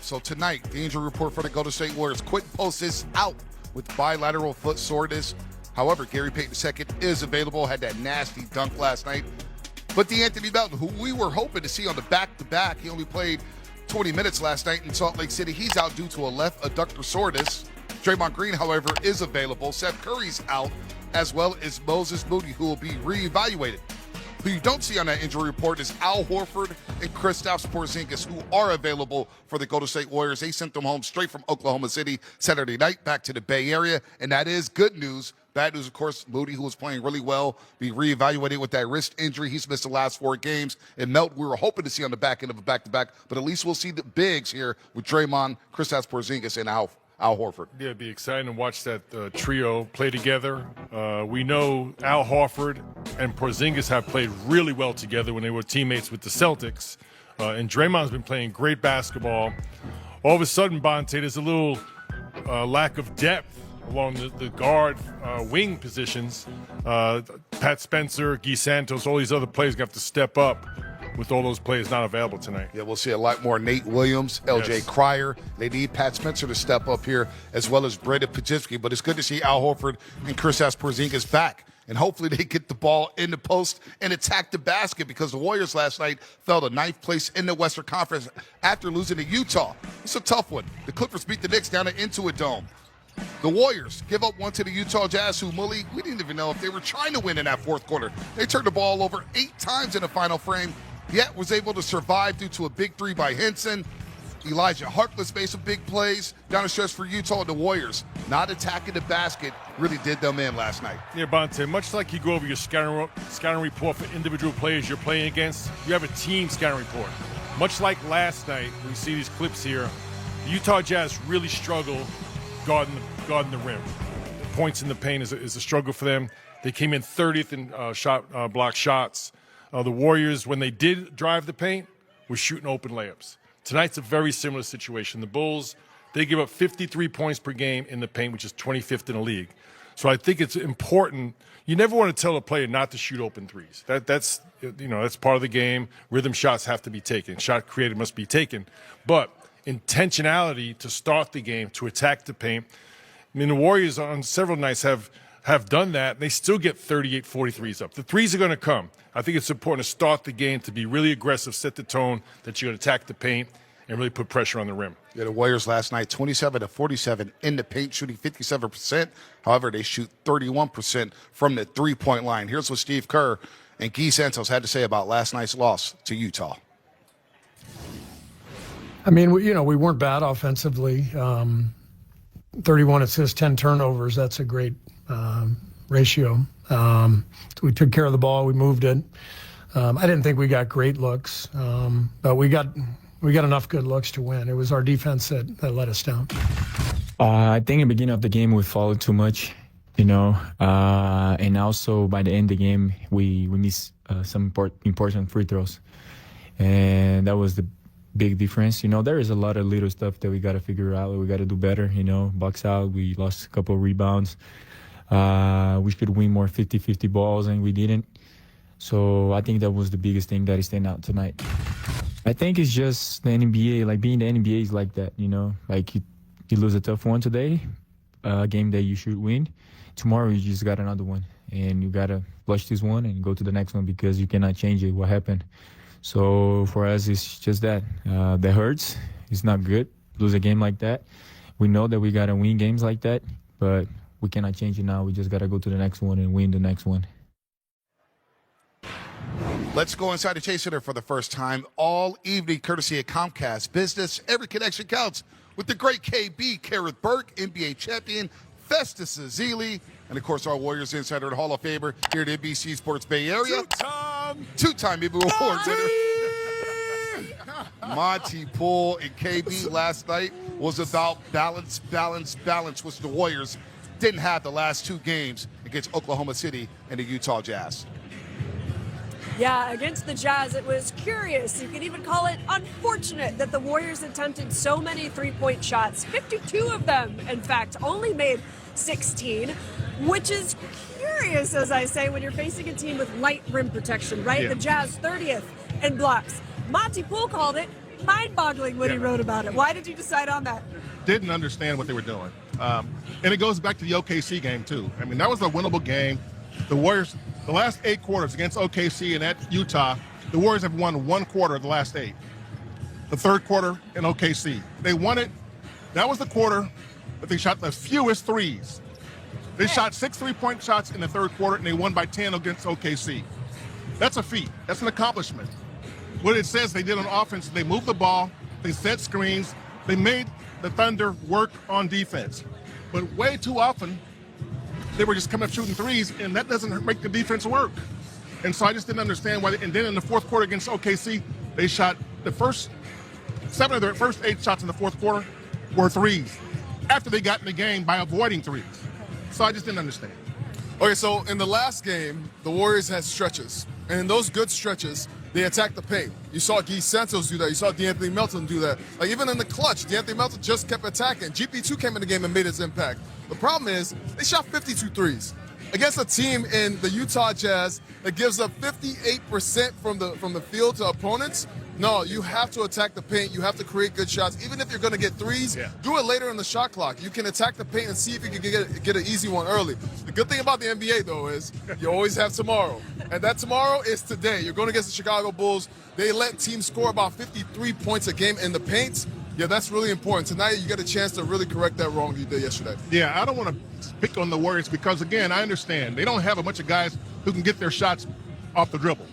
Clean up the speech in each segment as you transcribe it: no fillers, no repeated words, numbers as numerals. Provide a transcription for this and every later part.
So tonight, the injury report for the Golden State Warriors. Quentin Post is out with bilateral foot soreness. However, Gary Payton II is available. Had that nasty dunk last night. But DeAnthony Melton, who we were hoping to see on the back-to-back, he only played 20 minutes last night in Salt Lake City. He's out due to a left adductor soreness. Draymond Green, however, is available. Seth Curry's out, as well as Moses Moody, who will be reevaluated. Who you don't see on that injury report is Al Horford and Kristaps Porzingis, who are available for the Golden State Warriors. They sent them home straight from Oklahoma City Saturday night back to the Bay Area, and that is good news. Bad news, of course, Moody, who was playing really well, be reevaluated with that wrist injury. He's missed the last 4 games. And Melt, we were hoping to see on the back end of a back-to-back, but at least we'll see the bigs here with Draymond, Kristaps Porzingis, and Al Horford. Yeah, it'd be exciting to watch that trio play together. We know Al Horford and Porzingis have played really well together when they were teammates with the Celtics. And Draymond's been playing great basketball. All of a sudden, Bonte, there's a little lack of depth along the guard wing positions. Pat Spencer, Guy Santos, all these other players have to step up with all those players not available tonight. Yeah, we'll see a lot more Nate Williams, L.J. Cryer. They need Pat Spencer to step up here, as well as Brandon Pajitsky. But it's good to see Al Horford and Kristaps Porzingis back. And hopefully they get the ball in the post and attack the basket, because the Warriors last night fell to 9th place in the Western Conference after losing to Utah. It's a tough one. The Clippers beat the Knicks down at Intuit Dome. The Warriors give up one to the Utah Jazz, who, Mully, we didn't even know if they were trying to win in that fourth quarter. They turned the ball over 8 times in the final frame, yet was able to survive due to a big 3 by Henson. Elijah Harkless made some big plays down the stretch for Utah, and the Warriors not attacking the basket really did them in last night. Yeah, Bonte, much like you go over your scouting report for individual players you're playing against, you have a team scouting report. Much like last night, we see these clips here, the Utah Jazz really struggle guarding the rim. The points in the paint is a struggle for them. They came in 30th in block shots. The Warriors, when they did drive the paint, were shooting open layups. Tonight's a very similar situation. The Bulls, they give up 53 points per game in the paint, which is 25th in the league. So I think it's important. You never want to tell a player not to shoot open threes. That's part of the game. Rhythm shots have to be taken. Shot created must be taken. But intentionality to start the game, to attack the paint. I mean, the Warriors on several nights have done that. And they still get 38, 43s up. The threes are going to come. I think it's important to start the game, to be really aggressive, set the tone that you're going to attack the paint and really put pressure on the rim. Yeah, the Warriors last night, 27-47 in the paint, shooting 57%. However, they shoot 31% from the three-point line. Here's what Steve Kerr and Guy Santos had to say about last night's loss to Utah. I mean, we weren't bad offensively. 31 assists, 10 turnovers. That's a great ratio. We took care of the ball. We moved it. I didn't think we got great looks, but we got enough good looks to win. It was our defense that let us down. I think in the beginning of the game we followed too much, and also by the end of the game we missed some important free throws, and that was the big difference. There is a lot of little stuff that we got to figure out. We got to do better. Box out. We lost a couple of rebounds. We should win more 50-50 balls, and we didn't. So I think that was the biggest thing that is standing out tonight. I think it's just the NBA. Like, being the NBA is like that, Like, you lose a tough one today, a game that you should win. Tomorrow you just got another one, and you got to flush this one and go to the next one, because you cannot change it, what happened. So for us, it's just that. That hurts. It's not good. Lose a game like that. We know that we got to win games like that, but we cannot change it now. We just got to go to the next one and win the next one. Let's go inside the Chase Center for the first time all evening, courtesy of Comcast Business. Every connection counts with the great KB, Kareth Burke, NBA champion, Festus Ezeli, and, of course, our Warriors insider and Hall of Famer here at NBC Sports Bay Area. Two-time NBA Award winner. Monty Poole and KB last night was about balance, which the Warriors didn't have the last 2 games against Oklahoma City and the Utah Jazz. Yeah, against the Jazz, it was curious. You could even call it unfortunate that the Warriors attempted so many three-point shots. 52 of them, in fact, only made 16, which is curious, as I say, when you're facing a team with light rim protection, right? Yeah. The Jazz 30th in blocks. Monty Poole called it mind-boggling when he wrote about it. Why did you decide on that? Didn't understand what they were doing. And it goes back to the OKC game, too. I mean, that was a winnable game. The Warriors, the last 8 quarters against OKC and at Utah, the Warriors have won 1 quarter of the last 8. The third quarter in OKC. They won it. That was the quarter that they shot the fewest threes. They shot 6 3-point shots in the third quarter, and they won by 10 against OKC. That's a feat. That's an accomplishment. What it says they did on offense, they moved the ball, they set screens, they made the Thunder work on defense. But way too often, they were just coming up shooting threes, and that doesn't make the defense work. And so I just didn't understand why. And then in the fourth quarter against OKC, they shot the first 7 of their first 8 shots in the fourth quarter were threes after they got in the game by avoiding threes. So I just didn't understand. Okay, so in the last game, the Warriors had stretches. And in those good stretches, they attacked the paint. You saw Guy Santos do that. You saw DeAnthony Melton do that. Like, even in the clutch, DeAnthony Melton just kept attacking. GP2 came in the game and made his impact. The problem is they shot 52 threes against a team in the Utah Jazz that gives up 58% from the field to opponents. No, you have to attack the paint. You have to create good shots. Even if you're going to get threes, do it later in the shot clock. You can attack the paint and see if you can get an easy one early. The good thing about the NBA, though, is you always have tomorrow. And that tomorrow is today. You're going against the Chicago Bulls. They let teams score about 53 points a game in the paint. Yeah, that's really important. Tonight, you get a chance to really correct that wrong you did yesterday. Yeah, I don't want to pick on the Warriors because, again, I understand. They don't have a bunch of guys who can get their shots off the dribble.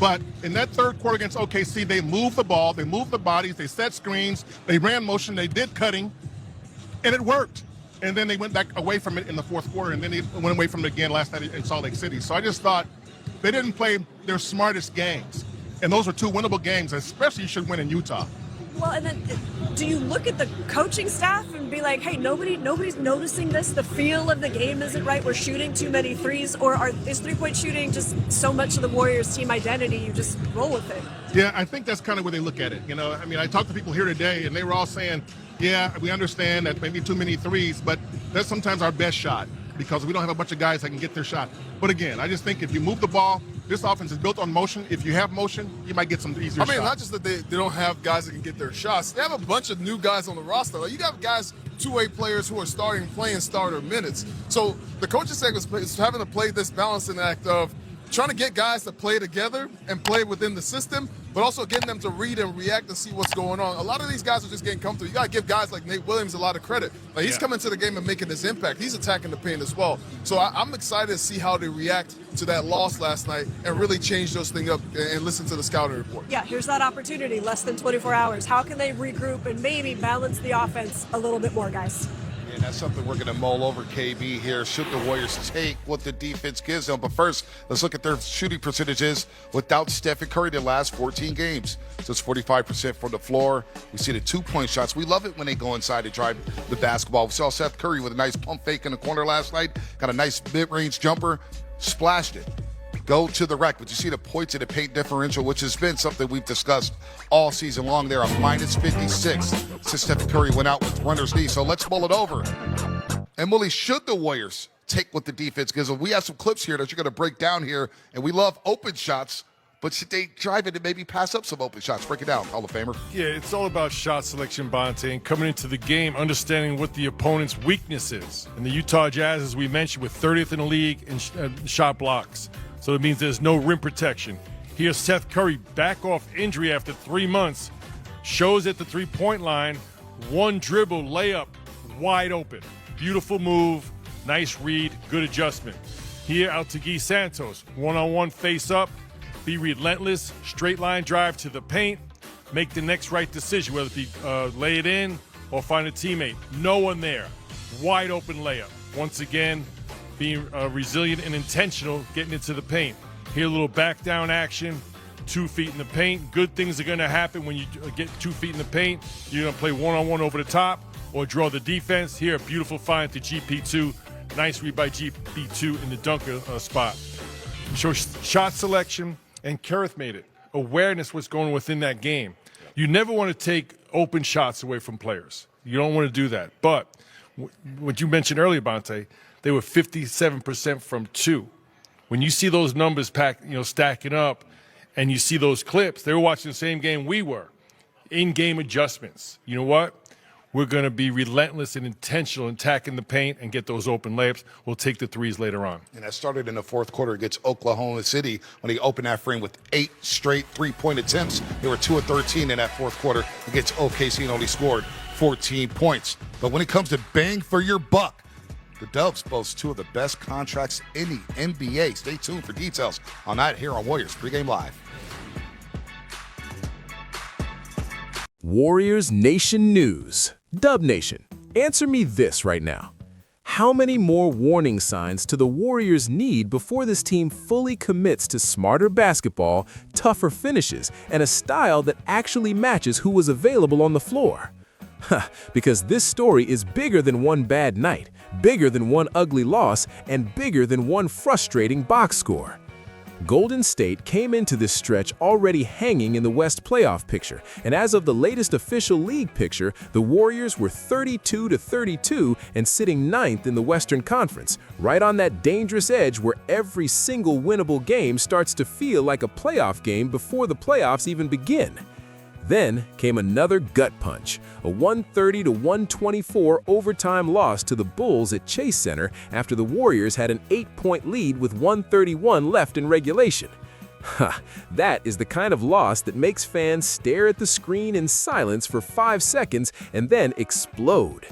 But in that third quarter against OKC, they moved the ball, they moved the bodies, they set screens, they ran motion, they did cutting, and it worked. And then they went back away from it in the fourth quarter, and then they went away from it again last night in Salt Lake City. So I just thought they didn't play their smartest games. And those were 2 winnable games, especially you should win in Utah. Well, and then do you look at the coaching staff and be like, hey, nobody's noticing this? The feel of the game isn't right. We're shooting too many threes, or is 3-point shooting just so much of the Warriors' team identity? You just roll with it. Yeah, I think that's kind of where they look at it. You know, I mean, I talked to people here today, and they were all saying, yeah, we understand that maybe too many threes, but that's sometimes our best shot because we don't have a bunch of guys that can get their shot. But again, I just think if you move the ball, this offense is built on motion. If you have motion, you might get some easier shots. Not just that they don't have guys that can get their shots. They have a bunch of new guys on the roster. Like, you got guys, 2-way players who are playing starter minutes. So the coaching staff is having to play this balancing act of trying to get guys to play together and play within the system, but also getting them to read and react and see what's going on. A lot of these guys are just getting comfortable. You got to give guys like Nate Williams a lot of credit. Like, he's coming to the game and making his impact. He's attacking the paint as well. So I'm excited to see how they react to that loss last night and really change those things up and listen to the scouting report. Yeah, here's that opportunity, less than 24 hours. How can they regroup and maybe balance the offense a little bit more, guys? And that's something we're going to mull over, KB, here. Should the Warriors take what the defense gives them? But first, let's look at their shooting percentages without Stephen Curry the last 14 games. So it's 45% from the floor. We see the 2-point shots. We love it when they go inside to drive the basketball. We saw Seth Curry with a nice pump fake in the corner last night. Got a nice mid-range jumper. Splashed it. Go to the rack. But you see the points in the paint differential, which has been something we've discussed all season long. They're a minus 56 since Stephen Curry went out with runner's knee. So let's mull it over. And Mully, should the Warriors take what the defense gives them? We have some clips here that you're going to break down here, and we love open shots, but should they drive it and maybe pass up some open shots? Break it down, Hall of Famer. Yeah, it's all about shot selection, Bonte, and coming into the game, understanding what the opponent's weakness is. And the Utah Jazz, as we mentioned, with 30th in the league in shot blocks. So it means there's no rim protection. Here's Seth Curry back off injury after 3 months. Shows at the 3-point line. 1 dribble, layup, wide open. Beautiful move, nice read, good adjustment. Here out to Guy Santos. 1-on-1 face up. Be relentless, straight line drive to the paint. Make the next right decision, whether it be lay it in or find a teammate. No one there. Wide open layup. Once again, being resilient and intentional, getting into the paint. Here, a little back down action, 2 feet in the paint. Good things are going to happen when you get 2 feet in the paint. You're going to play 1-on-1 over the top or draw the defense. Here, a beautiful find to GP2. Nice read by GP2 in the dunker spot. So shot selection, and Kareth made it. Awareness what's going on within that game. You never want to take open shots away from players. You don't want to do that. But what you mentioned earlier, Bonte, they were 57% from 2. When you see those numbers stacking up, and you see those clips, they were watching the same game we were. in-game adjustments. You know what? We're going to be relentless and intentional in attacking the paint and get those open layups. We'll take the threes later on. And that started in the fourth quarter against Oklahoma City when he opened that frame with 8 straight three-point attempts. They were 2 of 13 in that fourth quarter against OKC and only scored 14 points. But when it comes to bang for your buck, the Dubs boast 2 of the best contracts in the NBA. Stay tuned for details on that here on Warriors Pregame Live. Warriors Nation News. Dub Nation, answer me this right now. How many more warning signs do the Warriors need before this team fully commits to smarter basketball, tougher finishes, and a style that actually matches who was available on the floor? Because this story is bigger than one bad night, bigger than one ugly loss, and bigger than one frustrating box score. Golden State came into this stretch already hanging in the West playoff picture, and as of the latest official league picture, the Warriors were 32-32 and sitting 9th in the Western Conference, right on that dangerous edge where every single winnable game starts to feel like a playoff game before the playoffs even begin. Then came another gut punch, a 130-124 overtime loss to the Bulls at Chase Center after the Warriors had an 8-point lead with 131 left in regulation. That is the kind of loss that makes fans stare at the screen in silence for 5 seconds and then explode.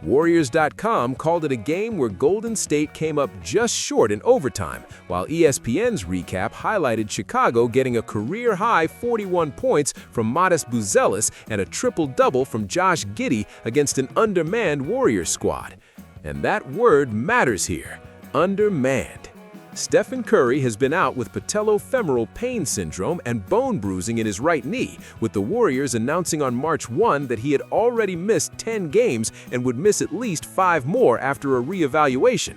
Warriors.com called it a game where Golden State came up just short in overtime, while ESPN's recap highlighted Chicago getting a career-high 41 points from Modest Buzelis and a triple-double from Josh Giddey against an undermanned Warriors squad. And that word matters here, undermanned. Stephen Curry has been out with patellofemoral pain syndrome and bone bruising in his right knee, with the Warriors announcing on March 1 that he had already missed 10 games and would miss at least 5 more after a reevaluation.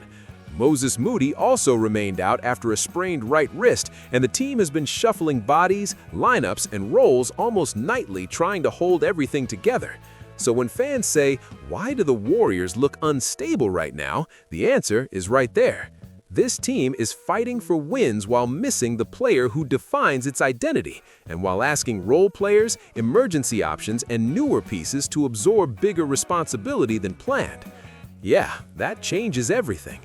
Moses Moody also remained out after a sprained right wrist, and the team has been shuffling bodies, lineups, and roles almost nightly trying to hold everything together. So when fans say, why do the Warriors look unstable right now? The answer is right there. This team is fighting for wins while missing the player who defines its identity, and while asking role players, emergency options, and newer pieces to absorb bigger responsibility than planned. Yeah, that changes everything.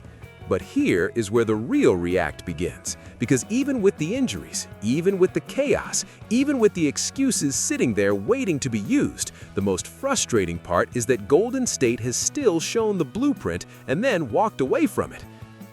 But here is where the real react begins, because even with the injuries, even with the chaos, even with the excuses sitting there waiting to be used, the most frustrating part is that Golden State has still shown the blueprint and then walked away from it.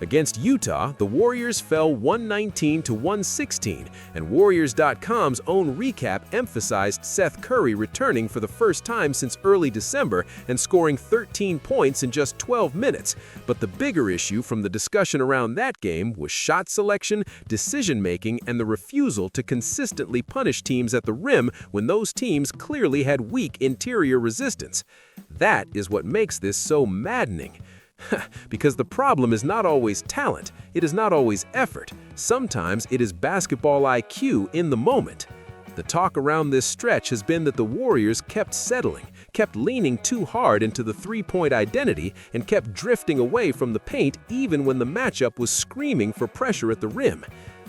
Against Utah, the Warriors fell 119-116, and Warriors.com's own recap emphasized Seth Curry returning for the first time since early December and scoring 13 points in just 12 minutes. But the bigger issue from the discussion around that game was shot selection, decision-making, and the refusal to consistently punish teams at the rim when those teams clearly had weak interior resistance. That is what makes this so maddening. Because the problem is not always talent, it is not always effort. Sometimes it is basketball IQ in the moment. The talk around this stretch has been that the Warriors kept settling, kept leaning too hard into the three-point identity, and kept drifting away from the paint even when the matchup was screaming for pressure at the rim.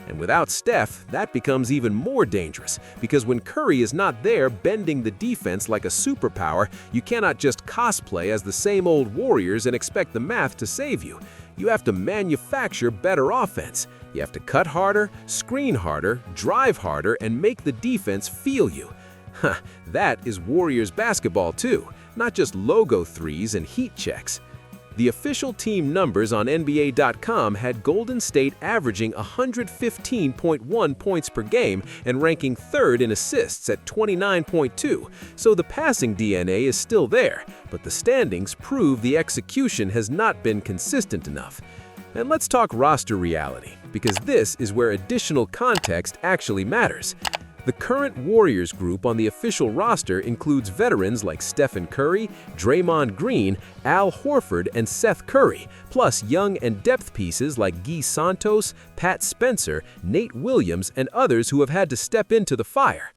And without Steph, that becomes even more dangerous, because when Curry is not there bending the defense like a superpower, you cannot just cosplay as the same old Warriors and expect the math to save you. You have to manufacture better offense. You have to cut harder, screen harder, drive harder, and make the defense feel you. That is Warriors basketball too, not just logo threes and heat checks. The official team numbers on NBA.com had Golden State averaging 115.1 points per game and ranking 3rd in assists at 29.2, so the passing DNA is still there, but the standings prove the execution has not been consistent enough. And let's talk roster reality, because this is where additional context actually matters. The current Warriors group on the official roster includes veterans like Stephen Curry, Draymond Green, Al Horford, and Seth Curry, plus young and depth pieces like Guy Santos, Pat Spencer, Nate Williams, and others who have had to step into the fire.